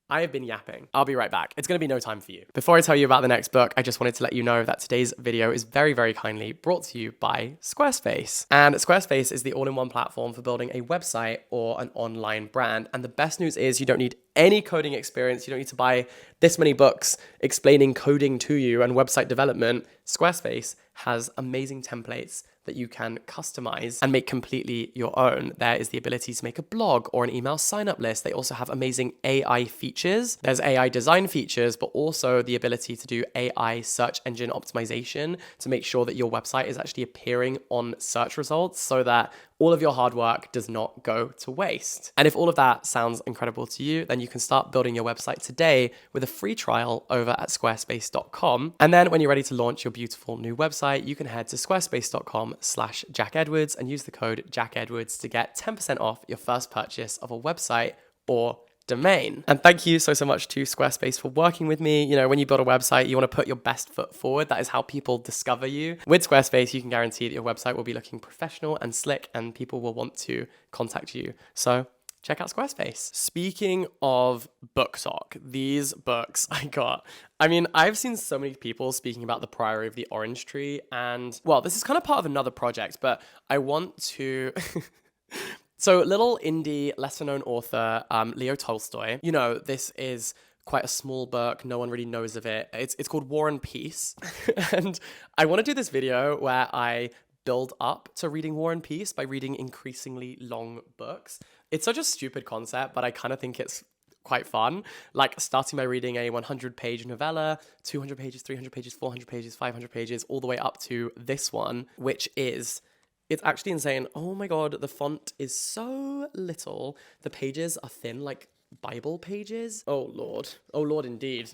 yapping. I'll be right back. It's going to be no time for you. Before I tell you about the next book, I just wanted to let you know that today's video is very, very kindly brought to you by Squarespace. And Squarespace is the all-in-one platform for building a website or an online brand. And the best news is you don't need any coding experience. You don't need to buy this many books explaining coding to you and website development. Squarespace has amazing templates that you can customize and make completely your own. There is the ability to make a blog or an email sign-up list. They also have amazing AI features. There's AI design features, but also the ability to do AI search engine optimization to make sure that your website is actually appearing on search results so that all of your hard work does not go to waste. And if all of that sounds incredible to you, then you can start building your website today with a free trial over at squarespace.com. And then when you're ready to launch your beautiful new website, you can head to squarespace.com/jackedwards and use the code jackedwards to get 10% off your first purchase of a website or domain. And thank you so much to Squarespace for working with me. You know, when you build a website, you want to put your best foot forward. That is how people discover you. With Squarespace, you can guarantee that your website will be looking professional and slick and people will want to contact you. So check out Squarespace. Speaking of book talk, these books I got. I mean, I've seen so many people speaking about The Priory of the Orange Tree, and well, this is kind of part of another project, but I want to So, little indie, lesser known author, Leo Tolstoy. You know, this is quite a small book. No one really knows of it. It's called War and Peace. And I want to do this video where I build up to reading War and Peace by reading increasingly long books. It's such a stupid concept, but I kind of think it's quite fun. Like starting by reading a 100-page novella, 200 pages, 300 pages, 400 pages, 500 pages, all the way up to this one, which is... It's actually insane. Oh my God, the font is so little. The pages are thin, like Bible pages. Oh Lord indeed.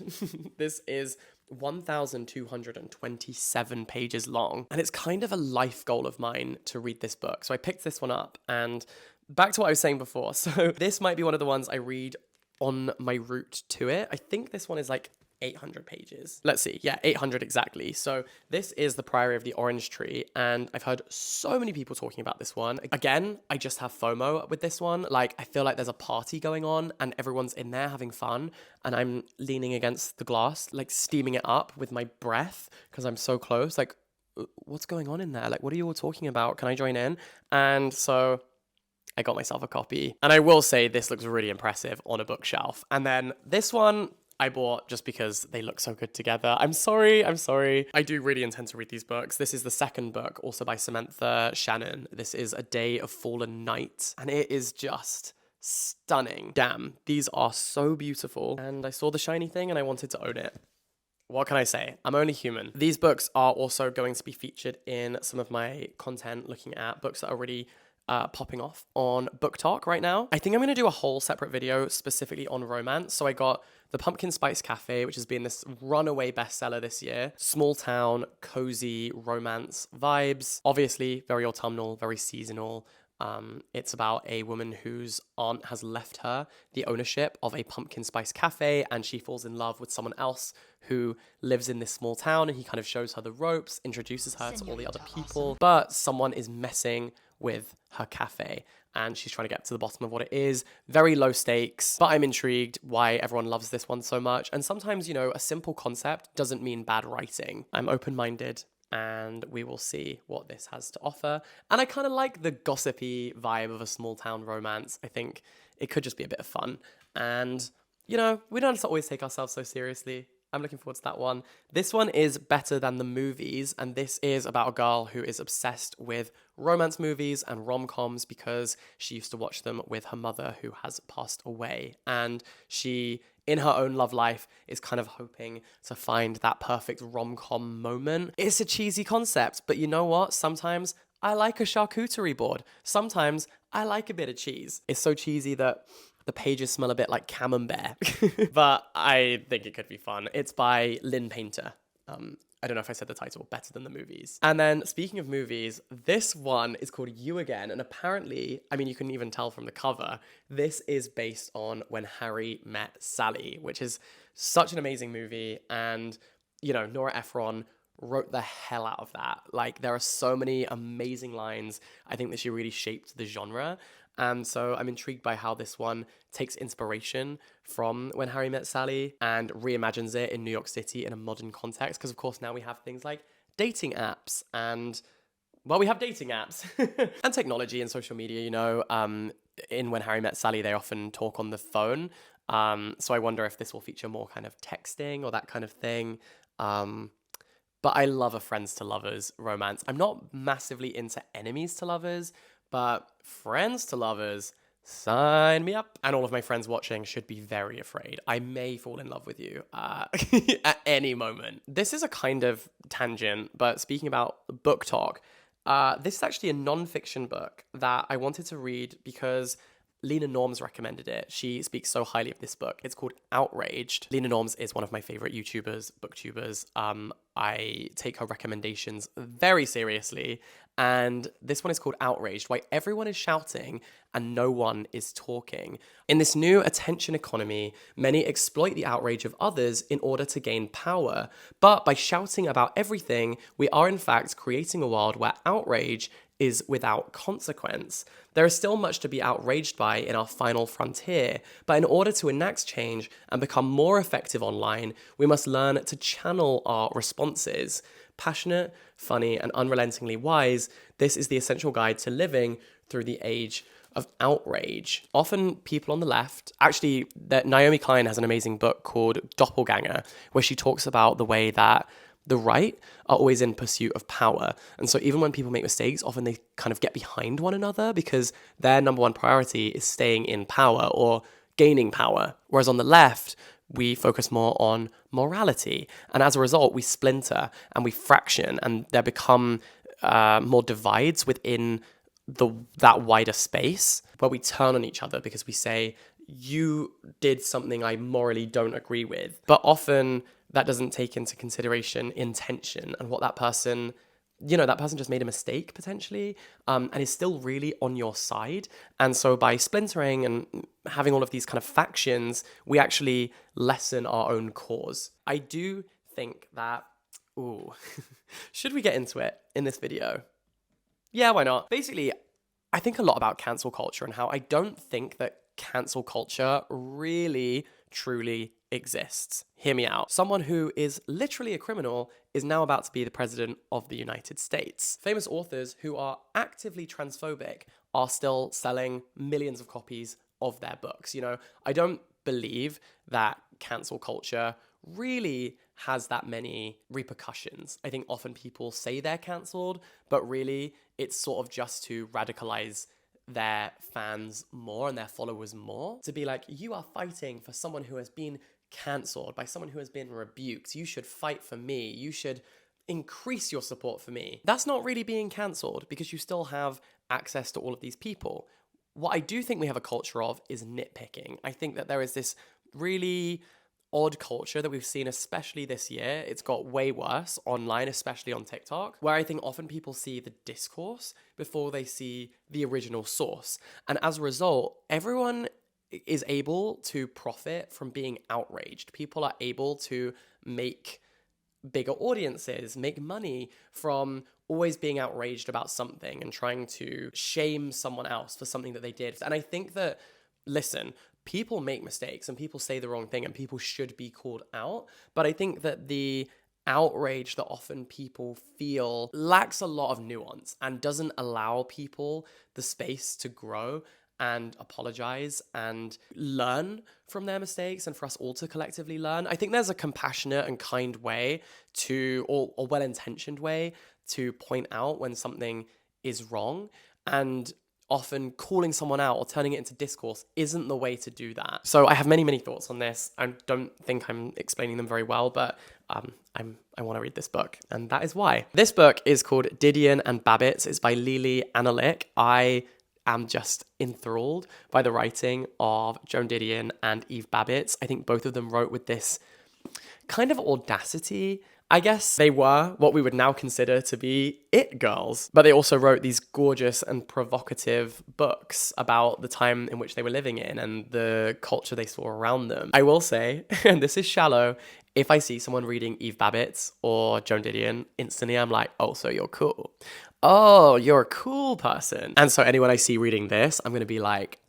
This is 1,227 pages long. And it's kind of a life goal of mine to read this book. So I picked this one up, and back to what I was saying before. So this might be one of the ones I read on my route to it. I think this one is like 800 pages. Let's see. Yeah, 800 exactly. So this is The Priory of the Orange Tree, and I've heard so many people talking about this one. Again, I just have FOMO with this one. Like, I feel like there's a party going on and everyone's in there having fun, and I'm leaning against the glass, like steaming it up with my breath because I'm so close. Like, what's going on in there? Like, what are you all talking about? Can I join in? And so I got myself a copy, and I will say this looks really impressive on a bookshelf. And then this one I bought just because they look so good together. I'm sorry. I do really intend to read these books. This is the second book, also by Samantha Shannon. This is A Day of Fallen Night, and it is just stunning. Damn, these are so beautiful. And I saw the shiny thing and I wanted to own it. What can I say? I'm only human. These books are also going to be featured in some of my content, looking at books that are really popping off on Book Talk right now. I think I'm going to do a whole separate video specifically on romance. So I got The Pumpkin Spice Cafe, which has been this runaway bestseller this year. Small town, cozy romance vibes. Obviously, very autumnal, very seasonal. It's about a woman whose aunt has left her the ownership of a pumpkin spice cafe, and she falls in love with someone else who lives in this small town, and he kind of shows her the ropes, introduces her to all the other people, but someone is messing with her cafe and she's trying to get to the bottom of what it is. Very low stakes, but I'm intrigued why everyone loves this one so much. And sometimes, you know, a simple concept doesn't mean bad writing. I'm open-minded, and we will see what this has to offer. And I kind of like the gossipy vibe of a small town romance. I think it could just be a bit of fun. And, you know, we don't have to always take ourselves so seriously. I'm looking forward to that one. This one is better than the movies, and this is about a girl who is obsessed with romance movies and rom-coms because she used to watch them with her mother who has passed away. And she, in her own love life, is kind of hoping to find that perfect rom-com moment. It's a cheesy concept, but you know what? Sometimes I like a charcuterie board. Sometimes I like a bit of cheese. It's so cheesy that the pages smell a bit like camembert, but I think it could be fun. It's by Lynn Painter. I don't know if I said the title, better than the movies. And then speaking of movies, this one is called You Again. And apparently, I mean, you can even tell from the cover, this is based on When Harry Met Sally, which is such an amazing movie. And, you know, Nora Ephron wrote the hell out of that. Like, there are so many amazing lines. I think that she really shaped the genre. And so I'm intrigued by how this one takes inspiration from When Harry Met Sally and reimagines it in New York City in a modern context. Because, of course, now we have things like dating apps and, well, we have dating apps and technology and social media, you know. In When Harry Met Sally, they often talk on the phone. So I wonder if this will feature more kind of texting or that kind of thing. But I love a friends to lovers romance. I'm not massively into enemies to lovers, but friends to lovers, sign me up. And all of my friends watching should be very afraid. I may fall in love with you at any moment. This is a kind of tangent, but speaking about book talk, this is actually a non-fiction book that I wanted to read because Lena Norms recommended it. She speaks so highly of this book. It's called Outraged. Lena Norms is one of my favorite YouTubers, booktubers. I take her recommendations very seriously. And this one is called Outraged, why everyone is shouting and no one is talking. In this new attention economy, many exploit the outrage of others in order to gain power. But by shouting about everything, we are in fact creating a world where outrage is without consequence. There is still much to be outraged by in our final frontier, but in order to enact change and become more effective online, we must learn to channel our responses responses. Passionate, funny, and unrelentingly wise, this is the essential guide to living through the age of outrage. Often people on the left, actually, that Naomi Klein has an amazing book called Doppelganger, where she talks about the way that the right are always in pursuit of power. And so even when people make mistakes, often they kind of get behind one another because their number one priority is staying in power or gaining power. Whereas on the left, we focus more on morality. And as a result, we splinter and we fraction, and there become more divides within that wider space where we turn on each other because we say, you did something I morally don't agree with. But often that doesn't take into consideration intention and what that person, that person just made a mistake potentially, and is still really on your side. And so by splintering and having all of these kind of factions, we actually lessen our own cause. I do think that, should we get into it in this video? Yeah, why not? Basically, I think a lot about cancel culture and how I don't think that cancel culture really, truly exists. Hear me out. Someone who is literally a criminal is now about to be the president of the United States. Famous authors who are actively transphobic are still selling millions of copies of their books. I don't believe that cancel culture really has that many repercussions. I think often people say they're cancelled, but really it's sort of just to radicalize their fans more and their followers more. To be like, you are fighting for someone who has been cancelled, by someone who has been rebuked. You should fight for me. You should increase your support for me. That's not really being cancelled because you still have access to all of these people. What I do think we have a culture of is nitpicking. I think that there is this really odd culture that we've seen, especially this year. It's got way worse online, especially on TikTok, where I think often people see the discourse before they see the original source. And as a result, everyone is able to profit from being outraged. People are able to make bigger audiences, make money from always being outraged about something and trying to shame someone else for something that they did. And I think that, listen, people make mistakes and people say the wrong thing and people should be called out. But I think that the outrage that often people feel lacks a lot of nuance and doesn't allow people the space to grow and apologize and learn from their mistakes and for us all to collectively learn. I think there's a compassionate and kind way to, or well-intentioned way to point out when something is wrong, and often calling someone out or turning it into discourse isn't the way to do that. So I have many, many thoughts on this. I don't think I'm explaining them very well, but I want to read this book, and that is why. This book is called Didion and Babbitts. It's by Lily Analick. I am just enthralled by the writing of Joan Didion and Eve Babbitts. I think both of them wrote with this kind of audacity. I guess they were what we would now consider to be it girls, but they also wrote these gorgeous and provocative books about the time in which they were living in and the culture they saw around them. I will say, and this is shallow, if I see someone reading Eve Babbitts or Joan Didion, instantly I'm like, oh, so you're cool. Oh, you're a cool person. And so anyone I see reading this, I'm going to be like,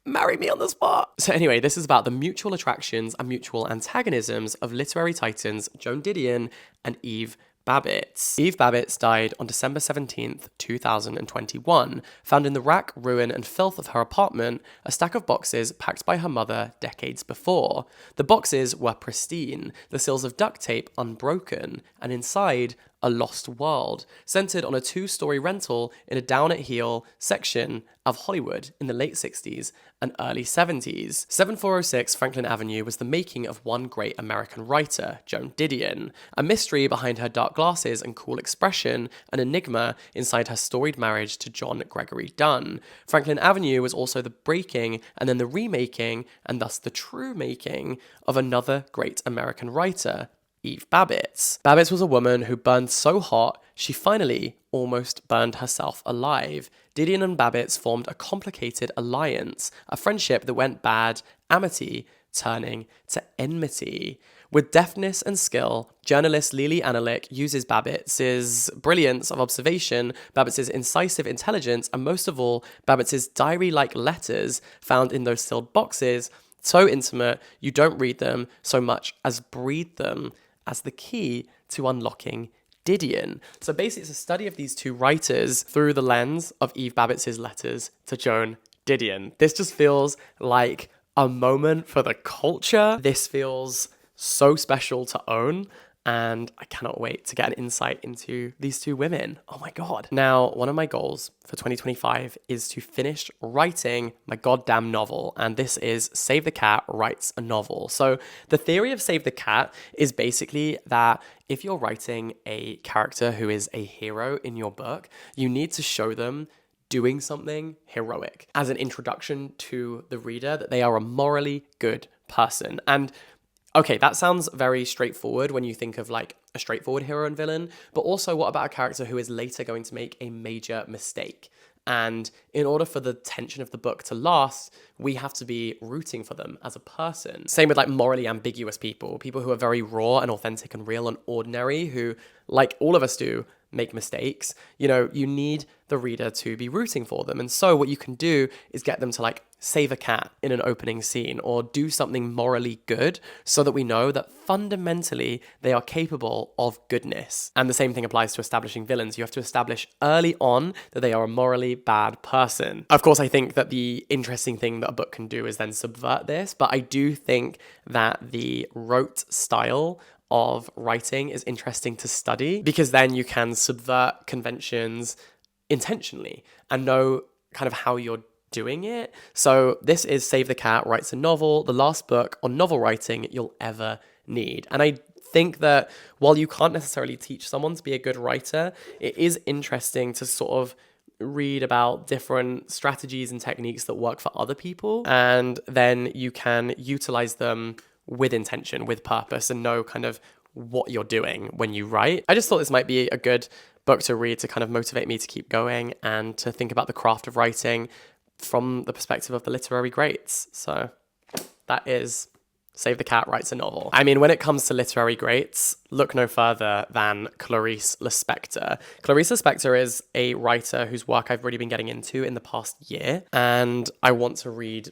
marry me on the spot. So anyway, this is about the mutual attractions and mutual antagonisms of literary titans Joan Didion and Eve Babbitts. Eve Babbitts died on December 17th, 2021, found in the rack, ruin, and filth of her apartment, a stack of boxes packed by her mother decades before. The boxes were pristine, the seals of duct tape unbroken, and inside, a lost world, centered on a 2-story rental in a down-at-heel section of Hollywood in the late 60s and early 70s. 7406 Franklin Avenue was the making of one great American writer, Joan Didion. A mystery behind her dark glasses and cool expression, an enigma inside her storied marriage to John Gregory Dunn. Franklin Avenue was also the breaking and then the remaking, and thus the true making, of another great American writer, Eve Babbitts. Babbitts was a woman who burned so hot, she finally almost burned herself alive. Didion and Babbitts formed a complicated alliance, a friendship that went bad, amity turning to enmity. With deftness and skill, journalist Lily Analick uses Babbitts' brilliance of observation, Babbitts' incisive intelligence, and most of all, Babbitts' diary-like letters found in those sealed boxes, so intimate you don't read them so much as breathe them, as the key to unlocking Didion. So basically, it's a study of these two writers through the lens of Eve Babbitt's letters to Joan Didion. This just feels like a moment for the culture. This feels so special to own. And I cannot wait to get an insight into these two women. Oh my God. Now, one of my goals for 2025 is to finish writing my goddamn novel. And this is Save the Cat Writes a Novel. So the theory of Save the Cat is basically that if you're writing a character who is a hero in your book, you need to show them doing something heroic as an introduction to the reader that they are a morally good person. And okay, that sounds very straightforward when you think of like a straightforward hero and villain, but also what about a character who is later going to make a major mistake? And in order for the tension of the book to last, we have to be rooting for them as a person. Same with like morally ambiguous people who are very raw and authentic and real and ordinary, who, like all of us do, make mistakes. You know, you need the reader to be rooting for them. And so what you can do is get them to like save a cat in an opening scene or do something morally good so that we know that fundamentally they are capable of goodness. And the same thing applies to establishing villains. You have to establish early on that they are a morally bad person. Of course, I think that the interesting thing that a book can do is then subvert this, but I do think that the rote style of writing is interesting to study because then you can subvert conventions intentionally and know kind of how you're doing it. So this is Save the Cat Writes a Novel, the last book on novel writing you'll ever need. And I think that while you can't necessarily teach someone to be a good writer, it is interesting to sort of read about different strategies and techniques that work for other people, and then you can utilize them with intention, with purpose, and know kind of what you're doing when you write. I just thought this might be a good book to read to kind of motivate me to keep going and to think about the craft of writing from the perspective of the literary greats. So that is Save the Cat Writes a Novel. I mean, when it comes to literary greats, look no further than Clarice Lispector. Clarice Lispector is a writer whose work I've really been getting into in the past year, and I want to read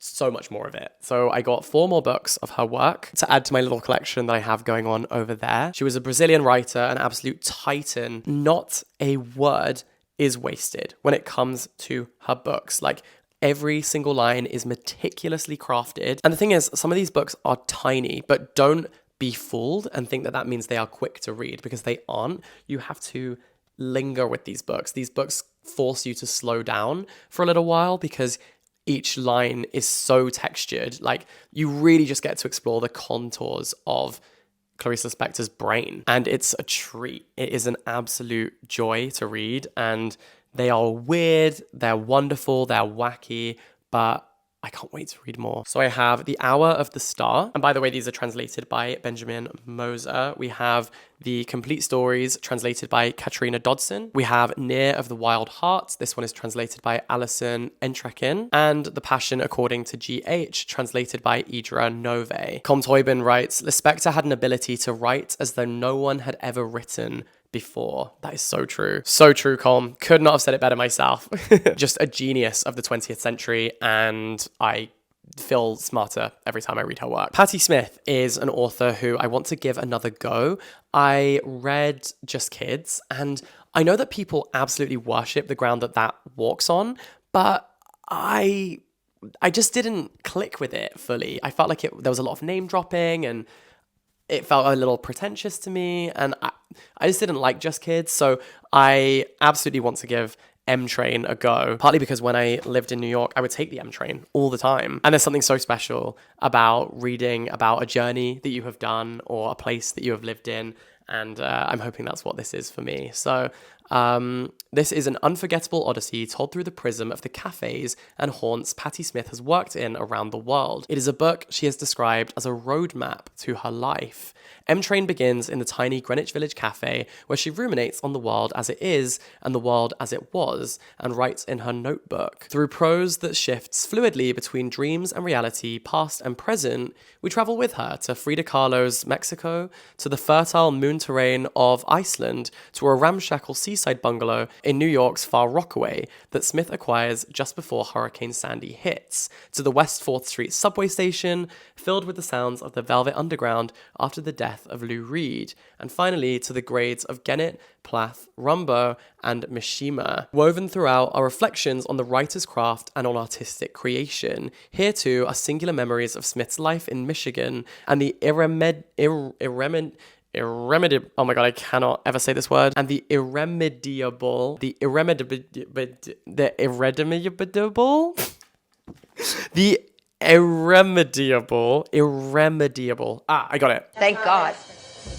so much more of it. So I got 4 more books of her work to add to my little collection that I have going on over there. She was a Brazilian writer, an absolute titan. Not a word is wasted when it comes to her books. Like, every single line is meticulously crafted. And the thing is, some of these books are tiny, but don't be fooled and think that that means they are quick to read, because they aren't. You have to linger with these books. These books force you to slow down for a little while because each line is so textured. Like, you really just get to explore the contours of Clarice Lispector's brain. And it's a treat. It is an absolute joy to read. And they are weird, they're wonderful, they're wacky, but I can't wait to read more. So I have The Hour of the Star. And by the way, these are translated by Benjamin Moser. We have The Complete Stories, translated by Katrina Dodson. We have Near of the Wild Heart. This one is translated by Alison Entrekin. And The Passion According to G.H., translated by Idra Nove. Com Toybin writes, Lispector had an ability to write as though no one had ever written before. That is so true. So true, Com. Could not have said it better myself. Just a genius of the 20th century, and I feel smarter every time I read her work. Patti Smith is an author who I want to give another go. I read Just Kids, and I know that people absolutely worship the ground that that walks on, but I just didn't click with it fully. I felt like there was a lot of name dropping, and it felt a little pretentious to me, and I just didn't like Just Kids, so I absolutely want to give M Train a go, partly because when I lived in New York, I would take the M Train all the time, and there's something so special about reading about a journey that you have done or a place that you have lived in, and I'm hoping that's what this is for me. So this is an unforgettable odyssey told through the prism of the cafes and haunts Patti Smith has worked in around the world. It is a book she has described as a roadmap to her life. M Train begins in the tiny Greenwich Village cafe, where she ruminates on the world as it is and the world as it was, and writes in her notebook. Through prose that shifts fluidly between dreams and reality, past and present, we travel with her to Frida Kahlo's Mexico, to the fertile moon terrain of Iceland, to a ramshackle sea seaside bungalow in New York's Far Rockaway that Smith acquires just before Hurricane Sandy hits, to the West 4th Street subway station, filled with the sounds of the Velvet Underground after the death of Lou Reed, and finally to the grades of Gennett, Plath, Rumbo, and Mishima. Woven throughout are reflections on the writer's craft and on artistic creation. Here too are singular memories of Smith's life in Michigan and the irremediable, oh my god, I cannot ever say this word, and the irremediable, the irremediable, I got it. Thank God.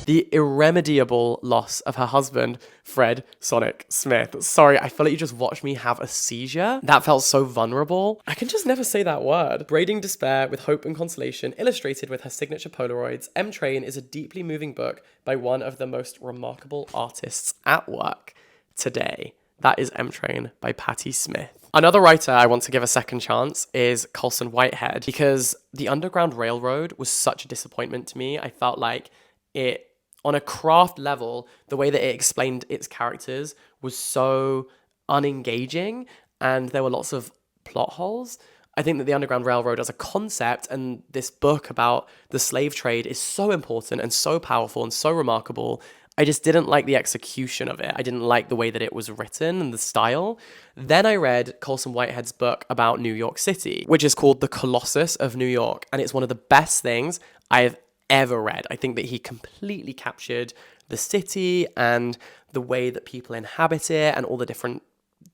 The irremediable loss of her husband, Fred Sonic Smith. Sorry, I feel like you just watched me have a seizure. That felt so vulnerable. I can just never say that word. Braiding despair with hope and consolation, illustrated with her signature Polaroids, M Train is a deeply moving book by one of the most remarkable artists at work today. That is M Train by Patti Smith. Another writer I want to give a second chance is Colson Whitehead, because The Underground Railroad was such a disappointment to me. I felt like it, on a craft level, the way that it explained its characters was so unengaging and there were lots of plot holes. I think that the Underground Railroad as a concept and this book about the slave trade is so important and so powerful and so remarkable. I just didn't like the execution of it. I didn't like the way that it was written and the style. Then I read Colson Whitehead's book about New York City, which is called The Colossus of New York. And it's one of the best things I've ever read. I think that he completely captured the city and the way that people inhabit it and all the different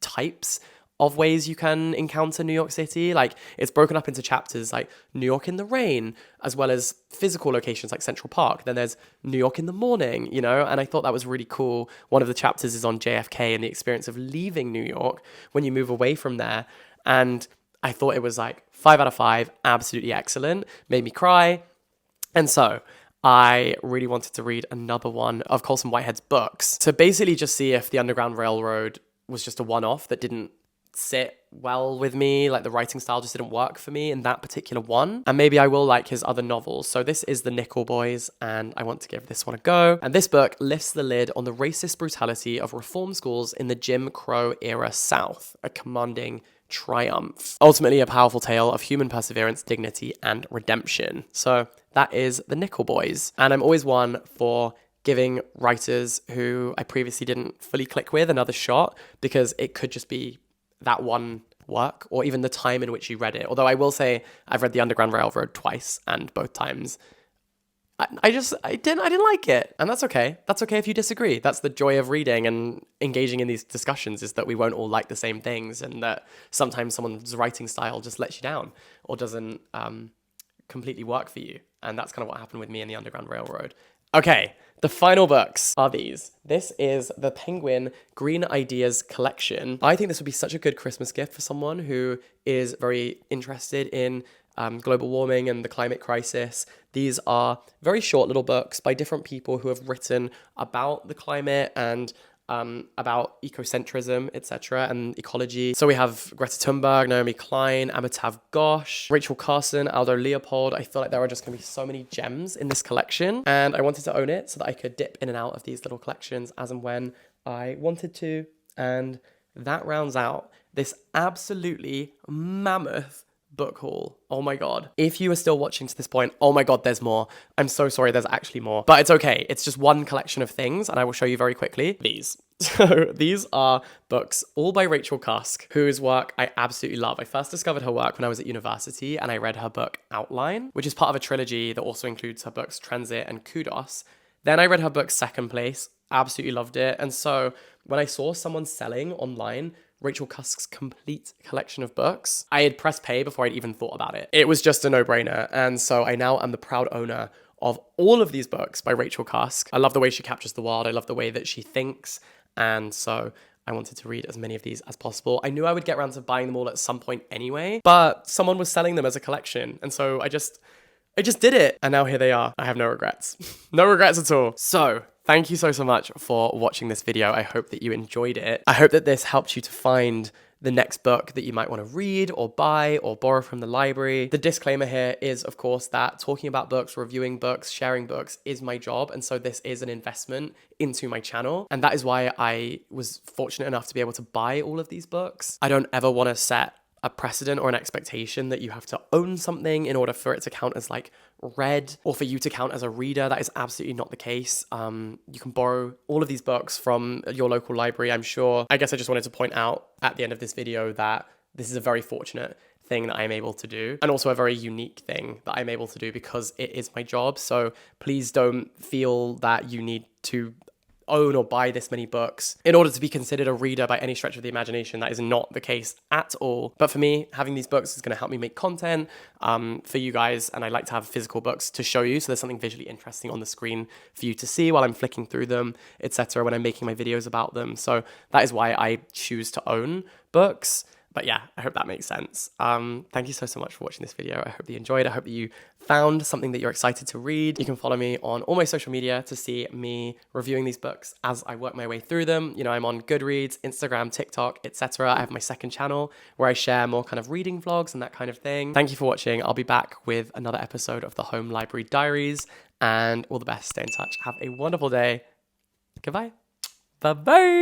types of ways you can encounter New York City. Like, it's broken up into chapters like New York in the rain, as well as physical locations like Central Park. Then there's New York in the morning, you know, and I thought that was really cool. One of the chapters is on JFK and the experience of leaving New York when you move away from there. And I thought it was like 5 out of 5, absolutely excellent, made me cry. And so I really wanted to read another one of Colson Whitehead's books to basically just see if the Underground Railroad was just a one-off that didn't sit well with me, like the writing style just didn't work for me in that particular one, and maybe I will like his other novels. So this is The Nickel Boys, and I want to give this one a go. And this book lifts the lid on the racist brutality of reform schools in the Jim Crow era South, a commanding triumph. Ultimately a powerful tale of human perseverance, dignity, and redemption. So that is The Nickel Boys. And I'm always one for giving writers who I previously didn't fully click with another shot, because it could just be that one work or even the time in which you read it. Although I will say I've read The Underground Railroad twice, and both times I didn't like it, and that's okay. That's okay if you disagree. That's the joy of reading and engaging in these discussions, is that we won't all like the same things, and that sometimes someone's writing style just lets you down or doesn't completely work for you. And that's kind of what happened with me in The Underground Railroad. Okay, the final books are these. This is the Penguin Green Ideas collection. I think this would be such a good Christmas gift for someone who is very interested in global warming and the climate crisis. These are very short little books by different people who have written about the climate and about ecocentrism, etc., and ecology. So we have Greta Thunberg, Naomi Klein, Amitav Ghosh, Rachel Carson, Aldo Leopold. I feel like there are just going to be so many gems in this collection, and I wanted to own it so that I could dip in and out of these little collections as and when I wanted to. And that rounds out this absolutely mammoth book haul. Oh my god. If you are still watching to this point, oh my god, there's more. I'm so sorry, there's actually more. But it's okay. It's just one collection of things, and I will show you very quickly. These. So these are books all by Rachel Cusk, whose work I absolutely love. I first discovered her work when I was at university, and I read her book Outline, which is part of a trilogy that also includes her books Transit and Kudos. Then I read her book Second Place, absolutely loved it. And so when I saw someone selling online Rachel Cusk's complete collection of books, I had pressed pay before I'd even thought about it. It was just a no-brainer. And so I now am the proud owner of all of these books by Rachel Cusk. I love the way she captures the world. I love the way that she thinks. And so I wanted to read as many of these as possible. I knew I would get around to buying them all at some point anyway, but someone was selling them as a collection. And so I just did it. And now here they are. I have no regrets. No regrets at all. So thank you so much for watching this video. I hope that you enjoyed it. I hope that this helped you to find the next book that you might want to read or buy or borrow from the library. The disclaimer here is, of course, that talking about books, reviewing books, sharing books is my job. And so this is an investment into my channel. And that is why I was fortunate enough to be able to buy all of these books. I don't ever want to set a precedent or an expectation that you have to own something in order for it to count as like read or for you to count as a reader. That is absolutely not the case. You can borrow all of these books from your local library, I'm sure. I guess I just wanted to point out at the end of this video that this is a very fortunate thing that I'm able to do, and also a very unique thing that I'm able to do because it is my job. So please don't feel that you need to own or buy this many books in order to be considered a reader by any stretch of the imagination. That is not the case at all. But for me, having these books is going to help me make content for you guys, and I like to have physical books to show you, so there's something visually interesting on the screen for you to see while I'm flicking through them, etc., when I'm making my videos about them. So that is why I choose to own books. But yeah, I hope that makes sense. Thank you so much for watching this video. I hope you enjoyed. I hope that you found something that you're excited to read. You can follow me on all my social media to see me reviewing these books as I work my way through them. You know, I'm on Goodreads, Instagram, TikTok, etc. I have my second channel where I share more kind of reading vlogs and that kind of thing. Thank you for watching. I'll be back with another episode of the Home Library Diaries, and all the best. Stay in touch. Have a wonderful day. Goodbye. Bye-bye.